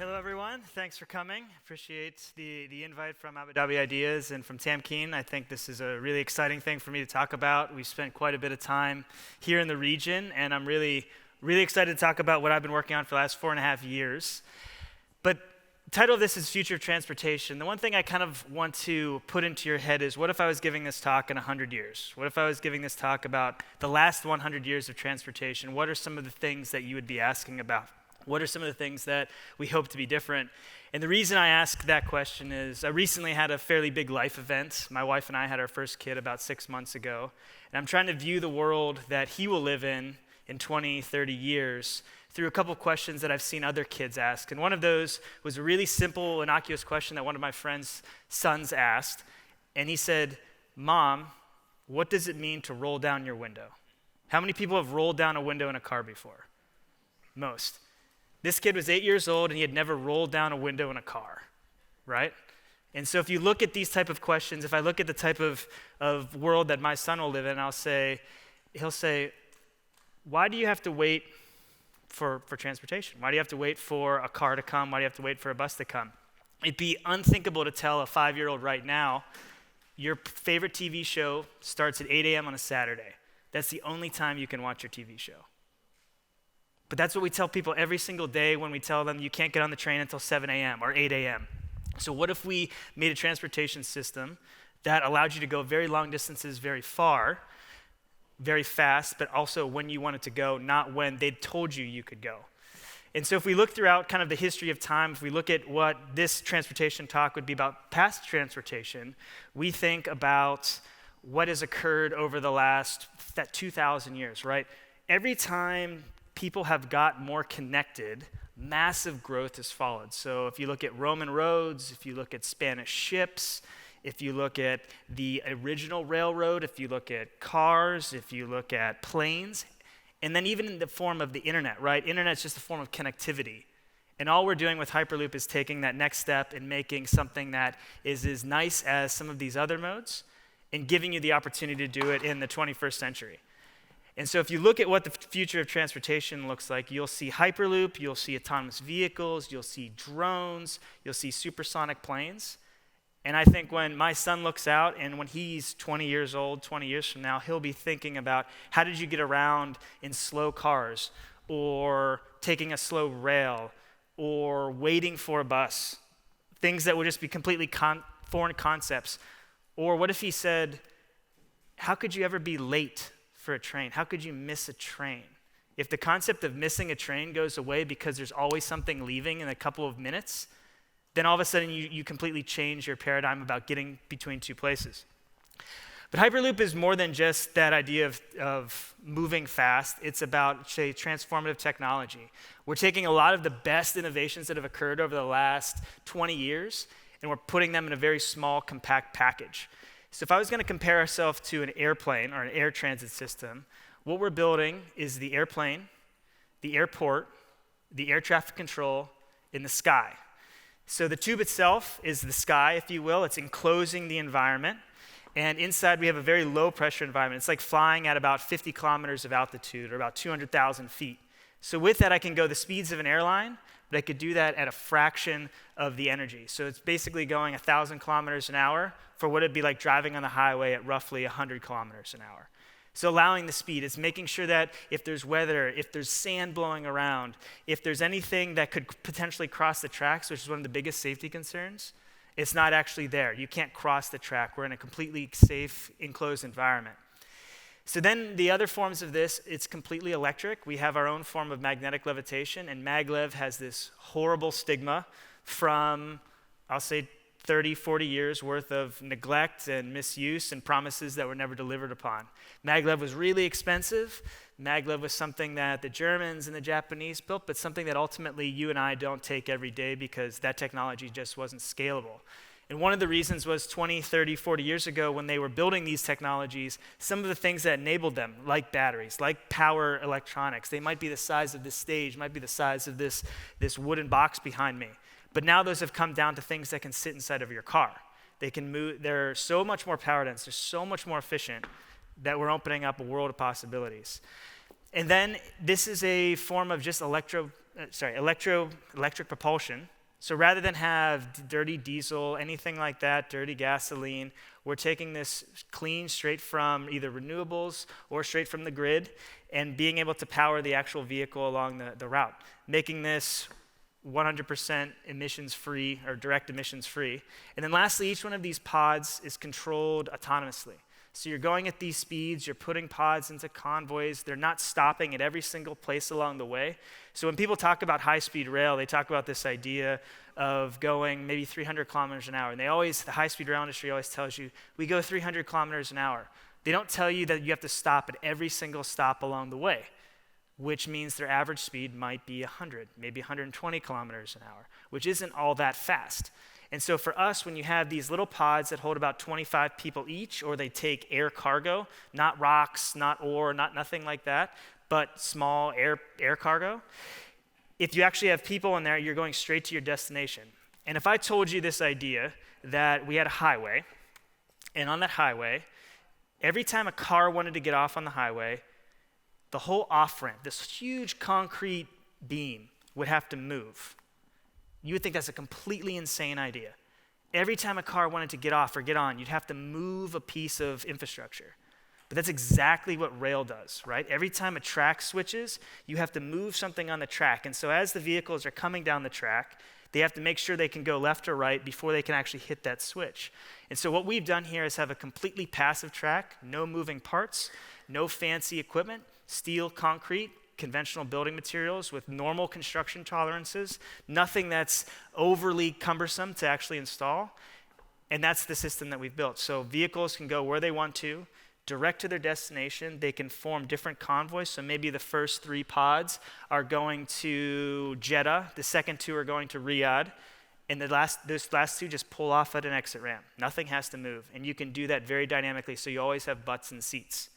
Hello, everyone. Thanks for coming. Appreciate the invite from Abu Dhabi Ideas and from Tamkeen. I think this is a really exciting thing for me to talk about. We spent quite a bit of time here in the region, and I'm really excited to talk about what I've been working on for the last 4.5 years. But the title of this is Future of Transportation. The one thing I kind of want to put into your head is, what if I was giving this talk in 100 years? What if I was giving this talk about the last 100 years of transportation? What are some of the things that you would be asking about? What are some of the things that we hope to be different? And the reason I ask that question is I recently had a fairly big life event. My wife and I had our first kid about 6 months ago. And I'm trying to view the world that he will live in 20, 30 years through a couple questions that I've seen other kids ask. And one of those was a really simple, innocuous question that one of my friend's sons asked. And he said, "Mom, what does it mean to roll down your window?" How many people have rolled down a window in a car before? Most. This kid was 8 years old, and he had never rolled down a window in a car, right? And so if you look at these type of questions, if I look at the type of world that my son will live in, he'll say, why do you have to wait for transportation? Why do you have to wait for a car to come? Why do you have to wait for a bus to come? It'd be unthinkable to tell a 5-year-old right now, your favorite TV show starts at 8 a.m. on a Saturday. That's the only time you can watch your TV show. But that's what we tell people every single day when we tell them you can't get on the train until 7 a.m. or 8 a.m. So what if we made a transportation system that allowed you to go very long distances very far, very fast, but also when you wanted to go, not when they told you could go? And so if we look throughout kind of the history of time, if we look at what this transportation talk would be about past transportation, we think about what has occurred over the last 2,000 years, right? Every time people have got more connected, massive growth has followed. So if you look at Roman roads, if you look at Spanish ships, if you look at the original railroad, if you look at cars, if you look at planes, and then even in the form of the internet, right? Internet's just a form of connectivity. And all we're doing with Hyperloop is taking that next step and making something that is as nice as some of these other modes and giving you the opportunity to do it in the 21st century. And so if you look at what the future of transportation looks like, you'll see Hyperloop, you'll see autonomous vehicles, you'll see drones, you'll see supersonic planes. And I think when my son looks out and when he's 20 years old, 20 years from now, he'll be thinking about how did you get around in slow cars or taking a slow rail or waiting for a bus, things that would just be completely foreign concepts. Or what if he said, how could you ever be late for a train? How could you miss a train? If the concept of missing a train goes away because there's always something leaving in a couple of minutes, then all of a sudden you completely change your paradigm about getting between two places. But Hyperloop is more than just that idea of moving fast. It's about, say, transformative technology. We're taking a lot of the best innovations that have occurred over the last 20 years, and we're putting them in a very small, compact package. So if I was going to compare ourselves to an airplane or an air transit system, what we're building is the airplane, the airport, the air traffic control in the sky. So the tube itself is the sky, if you will. It's enclosing the environment. And inside we have a very low pressure environment. It's like flying at about 50 kilometers of altitude or about 200,000 feet. So with that, I can go the speeds of an airline, but I could do that at a fraction of the energy. So it's basically going 1,000 kilometers an hour for what it'd be like driving on the highway at roughly 100 kilometers an hour. So allowing the speed, it's making sure that if there's weather, if there's sand blowing around, if there's anything that could potentially cross the tracks, which is one of the biggest safety concerns, it's not actually there. You can't cross the track. We're in a completely safe, enclosed environment. So then the other forms of this, it's completely electric. We have our own form of magnetic levitation, and maglev has this horrible stigma from, I'll say, 30, 40 years worth of neglect and misuse and promises that were never delivered upon. Maglev was really expensive. Maglev was something that the Germans and the Japanese built, but something that ultimately you and I don't take every day because that technology just wasn't scalable. And one of the reasons was 20, 30, 40 years ago when they were building these technologies, some of the things that enabled them, like batteries, like power electronics, they might be the size of this stage, might be the size of this wooden box behind me. But now those have come down to things that can sit inside of your car. They can move, they're so much more power dense, they're so much more efficient that we're opening up a world of possibilities. And then this is a form of just electric propulsion. So rather than have dirty diesel, anything like that, dirty gasoline, we're taking this clean straight from either renewables or straight from the grid and being able to power the actual vehicle along the route, making this 100% emissions free or direct emissions free. And then lastly, each one of these pods is controlled autonomously. So you're going at these speeds, you're putting pods into convoys, they're not stopping at every single place along the way. So when people talk about high-speed rail, they talk about this idea of going maybe 300 kilometers an hour. And the high-speed rail industry always tells you, we go 300 kilometers an hour. They don't tell you that you have to stop at every single stop along the way, which means their average speed might be 100, maybe 120 kilometers an hour, which isn't all that fast. And so for us, when you have these little pods that hold about 25 people each, or they take air cargo, not rocks, not ore, not nothing like that, but small air cargo, if you actually have people in there, you're going straight to your destination. And if I told you this idea that we had a highway, and on that highway, every time a car wanted to get off on the highway, the whole off-ramp, this huge concrete beam, would have to move. You would think that's a completely insane idea. Every time a car wanted to get off or get on, you'd have to move a piece of infrastructure. But that's exactly what rail does, right? Every time a track switches, you have to move something on the track. And so as the vehicles are coming down the track, they have to make sure they can go left or right before they can actually hit that switch. And so what we've done here is have a completely passive track, no moving parts, no fancy equipment, steel, concrete, conventional building materials with normal construction tolerances, nothing that's overly cumbersome to actually install. And that's the system that we've built. So vehicles can go where they want to, direct to their destination. They can form different convoys. So maybe the first 3 pods are going to Jeddah, the second 2 are going to Riyadh, and those last 2 just pull off at an exit ramp. Nothing has to move. And you can do that very dynamically, so you always have butts and seats.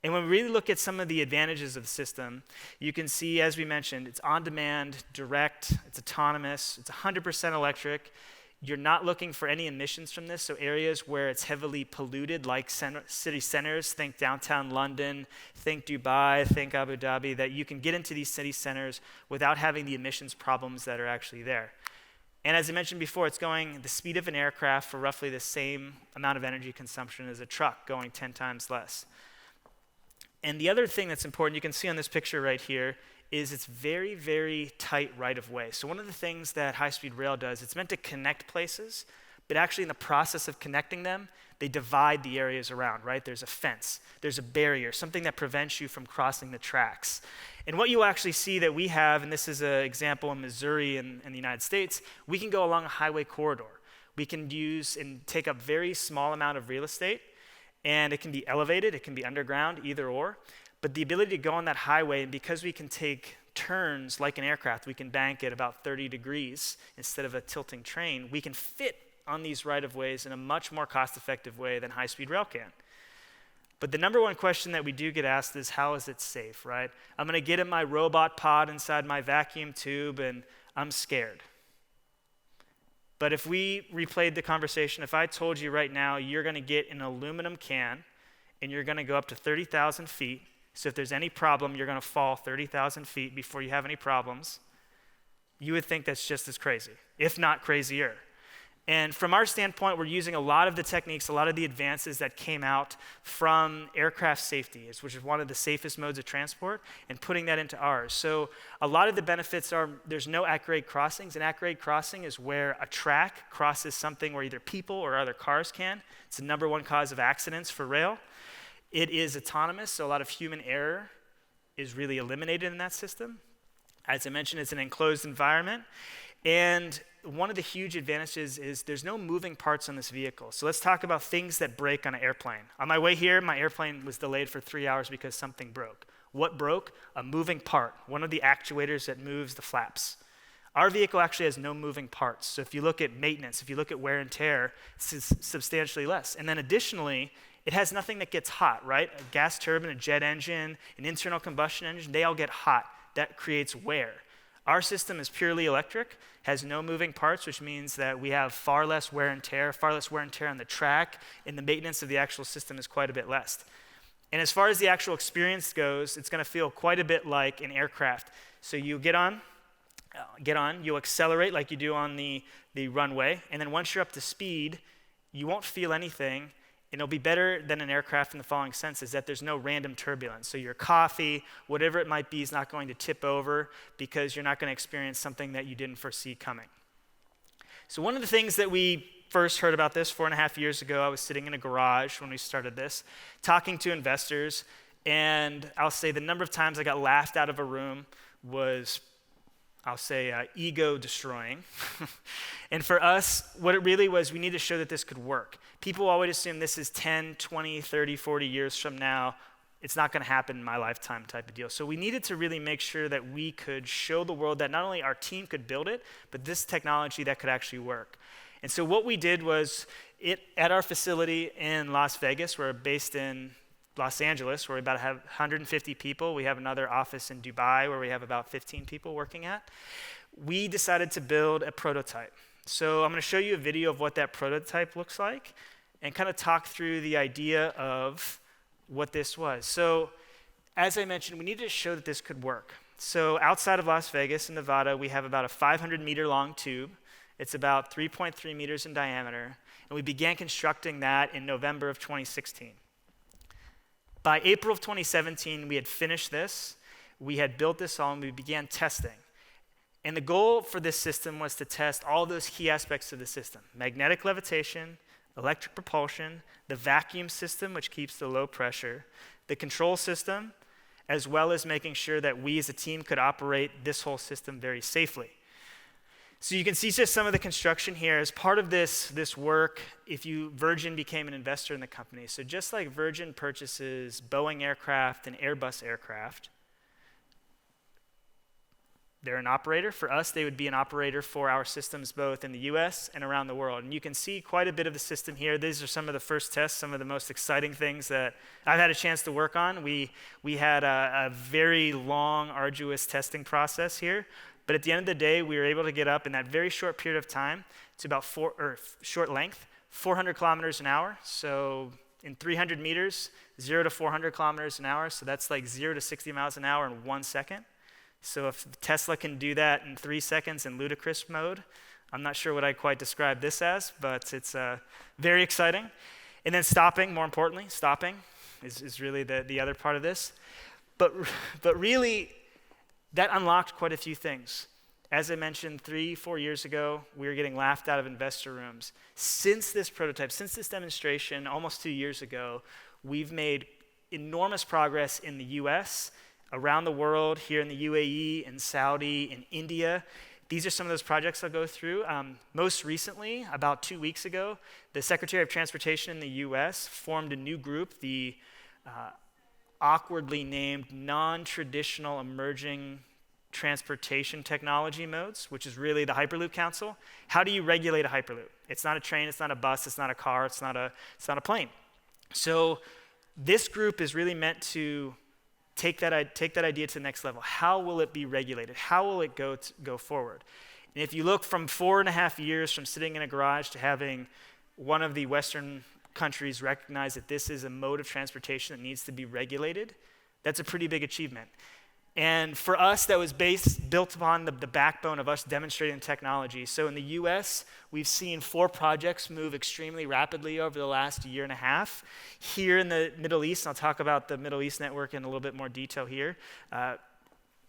And when we really look at some of the advantages of the system, you can see, as we mentioned, it's on-demand, direct, it's autonomous, it's 100% electric. You're not looking for any emissions from this, so areas where it's heavily polluted, like city centers, think downtown London, think Dubai, think Abu Dhabi, that you can get into these city centers without having the emissions problems that are actually there. And as I mentioned before, it's going the speed of an aircraft for roughly the same amount of energy consumption as a truck, going 10 times less. And the other thing that's important, you can see on this picture right here, is it's very, very tight right-of-way. So one of the things that high-speed rail does, it's meant to connect places, but actually in the process of connecting them, they divide the areas around, right? There's a fence, there's a barrier, something that prevents you from crossing the tracks. And what you'll actually see that we have, and this is an example in Missouri in the United States, we can go along a highway corridor. We can use and take up very small amount of real estate, and it can be elevated, it can be underground, either or. But the ability to go on that highway, and because we can take turns like an aircraft, we can bank at about 30 degrees instead of a tilting train, we can fit on these right-of-ways in a much more cost-effective way than high-speed rail can. But the number one question that we do get asked is, how is it safe, right? I'm gonna get in my robot pod inside my vacuum tube and I'm scared. But if we replayed the conversation, if I told you right now you're going to get an aluminum can and you're going to go up to 30,000 feet, so if there's any problem, you're going to fall 30,000 feet before you have any problems, you would think that's just as crazy, if not crazier. And from our standpoint, we're using a lot of the techniques, a lot of the advances that came out from aircraft safety, which is one of the safest modes of transport, and putting that into ours. So a lot of the benefits are there's no at-grade crossings. An at-grade crossing is where a track crosses something where either people or other cars can. It's the number one cause of accidents for rail. It is autonomous, so a lot of human error is really eliminated in that system. As I mentioned, it's an enclosed environment. And one of the huge advantages is there's no moving parts on this vehicle. So let's talk about things that break on an airplane. On my way here, my airplane was delayed for 3 hours because something broke. What broke? A moving part, one of the actuators that moves the flaps. Our vehicle actually has no moving parts. So if you look at maintenance, if you look at wear and tear, it's substantially less. And then additionally, it has nothing that gets hot, right? A gas turbine, a jet engine, an internal combustion engine, they all get hot. That creates wear. Our system is purely electric, has no moving parts, which means that we have far less wear and tear on the track, and the maintenance of the actual system is quite a bit less. And as far as the actual experience goes, it's going to feel quite a bit like an aircraft. So you get on, you'll accelerate like you do on the runway, and then once you're up to speed, you won't feel anything, and it'll be better than an aircraft in the following sense, is that there's no random turbulence. So your coffee, whatever it might be, is not going to tip over because you're not going to experience something that you didn't foresee coming. So one of the things that we first heard about this 4.5 years ago, I was sitting in a garage when we started this, talking to investors, and I'll say the number of times I got laughed out of a room was, I'll say, ego-destroying. And for us, what it really was, we needed to show that this could work. People always assume this is 10, 20, 30, 40 years from now. It's not going to happen in my lifetime type of deal. So we needed to really make sure that we could show the world that not only our team could build it, but this technology that could actually work. And so what we did was, at our facility in Las Vegas, we're based in Los Angeles, where we about have 150 people. We have another office in Dubai, where we have about 15 people working at. We decided to build a prototype. So I'm going to show you a video of what that prototype looks like and kind of talk through the idea of what this was. So as I mentioned, we needed to show that this could work. So outside of Las Vegas in Nevada, we have about a 500-meter long tube. It's about 3.3 meters in diameter, and we began constructing that in November of 2016. By April of 2017, we had finished this. We had built this all, and we began testing. And the goal for this system was to test all those key aspects of the system: magnetic levitation, electric propulsion, the vacuum system, which keeps the low pressure, the control system, as well as making sure that we as a team could operate this whole system very safely. So you can see just some of the construction here. As part of this work, Virgin became an investor in the company. So just like Virgin purchases Boeing aircraft and Airbus aircraft, they're an operator. For us, they would be an operator for our systems both in the US and around the world. And you can see quite a bit of the system here. These are some of the first tests, some of the most exciting things that I've had a chance to work on. We had a very long, arduous testing process here. But at the end of the day, we were able to get up in that very short period of time to about short length, 400 kilometers an hour. So in 300 meters, 0 to 400 kilometers an hour. So that's like 0 to 60 miles an hour in 1 second. So if Tesla can do that in 3 seconds in ludicrous mode, I'm not sure what I'd quite describe this as, but it's very exciting. And then stopping, more importantly, stopping is really the other part of this. But really, that unlocked quite a few things. As I mentioned, 3-4 years ago, we were getting laughed out of investor rooms. Since this prototype, since this demonstration, almost 2 years ago, we've made enormous progress in the US, around the world, here in the UAE, in Saudi, in India. These are some of those projects I'll go through. Most recently, about 2 weeks ago, the Secretary of Transportation in the US formed a new group, the awkwardly named Non-Traditional Emerging Transportation Technology Modes, which is really the Hyperloop Council. How do you regulate a Hyperloop? It's not a train, it's not a bus, it's not a car, it's not a plane. So this group is really meant to take that idea to the next level. How will it be regulated? How will it go forward? And if you look from 4.5 years from sitting in a garage to having one of the Western countries recognize that this is a mode of transportation that needs to be regulated, that's a pretty big achievement. And for us, that was built upon the backbone of us demonstrating technology. So in the US, we've seen 4 projects move extremely rapidly over the last 1.5 years. Here in the Middle East, and I'll talk about the Middle East network in a little bit more detail here,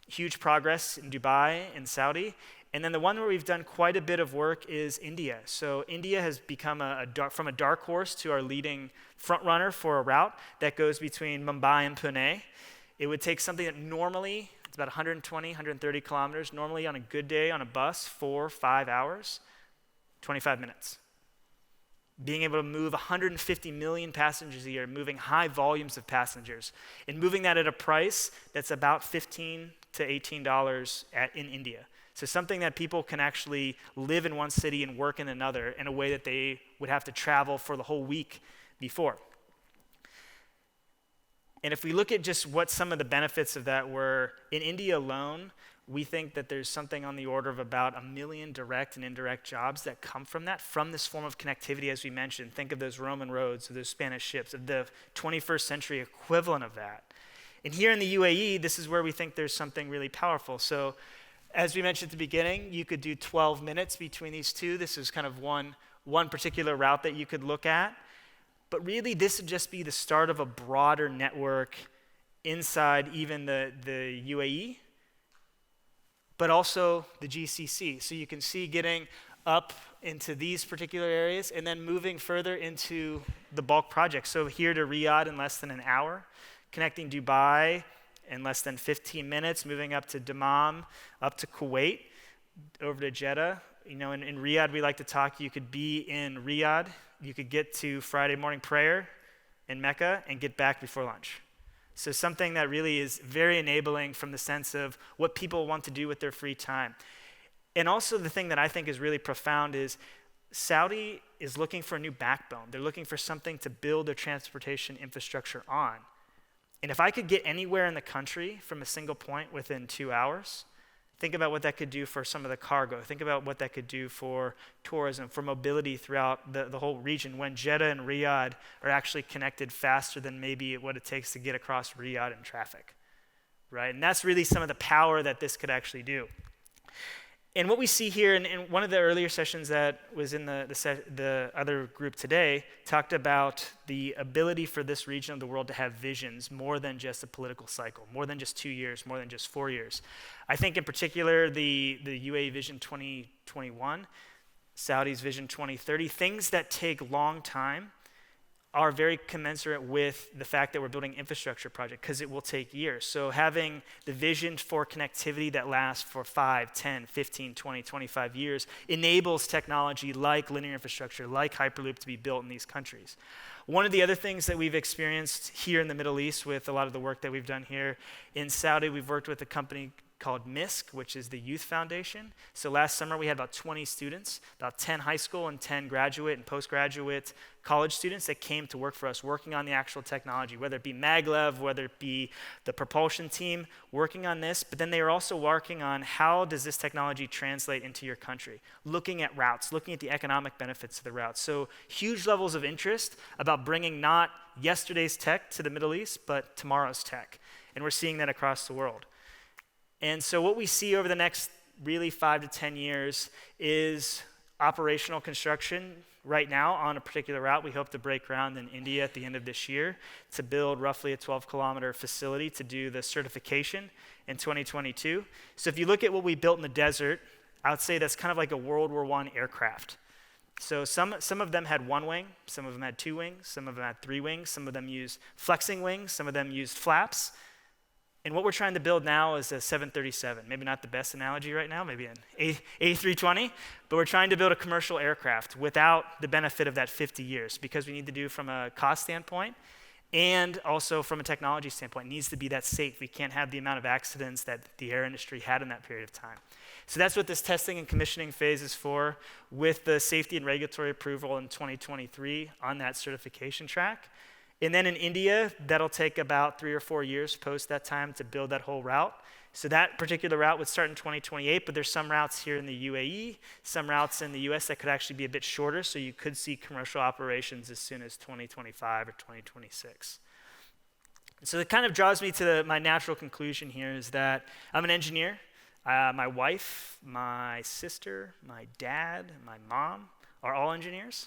huge progress in Dubai and Saudi. And then the one where we've done quite a bit of work is India. So India has become from a dark horse to our leading front runner for a route that goes between Mumbai and Pune. It would take something that normally, it's about 120, 130 kilometers, normally on a good day on a bus, 4-5 hours, 25 minutes. Being able to move 150 million passengers a year, moving high volumes of passengers, and moving that at a price that's about $15 to $18 in India. So something that people can actually live in one city and work in another in a way that they would have to travel for the whole week before. And if we look at just what some of the benefits of that were, in India alone, We think that there's something on the order of about 1 million direct and indirect jobs that come from that, from this form of connectivity, as we mentioned. Think of those Roman roads, or those Spanish ships, of the 21st century equivalent of that. And here in the UAE, this is where we think there's something really powerful. So as we mentioned at the beginning, you could do 12 minutes between these two. This is kind of one particular route that you could look at. But really, this would just be the start of a broader network inside even the UAE, but also the GCC. So you can see getting up into these particular areas and then moving further into the bulk project. So here to Riyadh in less than an hour, connecting Dubai in less than 15 minutes, moving up to Dammam, up to Kuwait, over to Jeddah. In Riyadh, we like to talk, you could be in Riyadh, you could get to Friday morning prayer in Mecca and get back before lunch. So something that really is very enabling from the sense of what people want to do with their free time. And also the thing that I think is really profound is Saudi is looking for a new backbone. They're looking for something to build their transportation infrastructure on. And if I could get anywhere in the country from a single point within 2 hours, think about what that could do for some of the cargo. Think about what that could do for tourism, for mobility throughout the whole region, when Jeddah and Riyadh are actually connected faster than maybe what it takes to get across Riyadh in traffic, right? And that's really some of the power that this could actually do. And what we see here in one of the earlier sessions that was in the other group today talked about the ability for this region of the world to have visions more than just a political cycle, more than just 2 years, more than just 4 years. I think in particular the UAE Vision 2021, Saudi's Vision 2030, things that take long time are very commensurate with the fact that we're building an infrastructure project because it will take years. So having the vision for connectivity that lasts for 5, 10, 15, 20, 25 years enables technology like linear infrastructure, like Hyperloop to be built in these countries. One of the other things that we've experienced here in the Middle East with a lot of the work that we've done here in Saudi, we've worked with a company called MISC, which is the Youth Foundation. So last summer we had about 20 students, about 10 high school and 10 graduate and postgraduate college students that came to work for us, working on the actual technology, whether it be maglev, whether it be the propulsion team, working on this, but then they are also working on how does this technology translate into your country, looking at routes, looking at the economic benefits of the routes. So huge levels of interest about bringing not yesterday's tech to the Middle East, but tomorrow's tech. And we're seeing that across the world. And so what we see over the next really 5 to 10 years is operational construction right now on a particular route. We hope to break ground in India at the end of this year to build roughly a 12-kilometer facility to do the certification in 2022. So if you look at what we built in the desert, I would say that's kind of like a World War I aircraft. So some of them had one wing, some of them had 2 wings, some of them had 3 wings, some of them used flexing wings, some of them used flaps. And what we're trying to build now is a 737. Maybe not the best analogy right now, maybe an A320, but we're trying to build a commercial aircraft without the benefit of that 50 years because we need to do from a cost standpoint and also from a technology standpoint. It needs to be that safe. We can't have the amount of accidents that the air industry had in that period of time. So that's what this testing and commissioning phase is for, with the safety and regulatory approval in 2023 on that certification track. And then in India, that'll take about 3 or 4 years post that time to build that whole route. So that particular route would start in 2028, but there's some routes here in the UAE, some routes in the US that could actually be a bit shorter, so you could see commercial operations as soon as 2025 or 2026. So it kind of draws me to my natural conclusion here is that I'm an engineer. My wife, my sister, my dad, my mom are all engineers.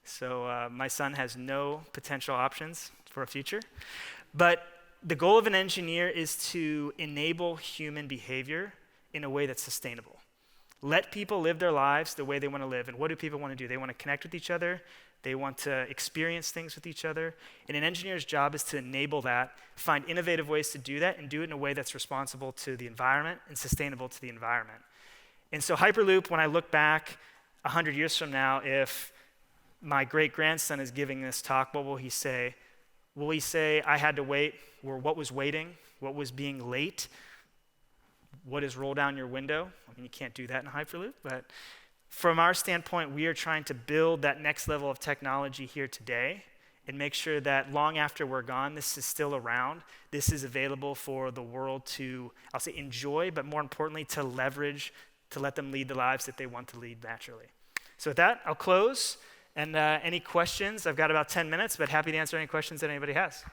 So my son has no potential options for a future. But the goal of an engineer is to enable human behavior in a way that's sustainable. Let people live their lives the way they want to live. And what do people want to do? They want to connect with each other. They want to experience things with each other. And an engineer's job is to enable that, find innovative ways to do that, and do it in a way that's responsible to the environment and sustainable to the environment. And so Hyperloop, when I look back 100 years from now, if my great-grandson is giving this talk, what will he say? Will he say, I had to wait, or what was waiting, what was being late, what is roll down your window? I mean, you can't do that in Hyperloop, but from our standpoint, we are trying to build that next level of technology here today, and make sure that long after we're gone, this is still around. This is available for the world to, I'll say, enjoy, but more importantly, to leverage, to let them lead the lives that they want to lead naturally. So with that, I'll close. And any questions? I've got about 10 minutes, but happy to answer any questions that anybody has.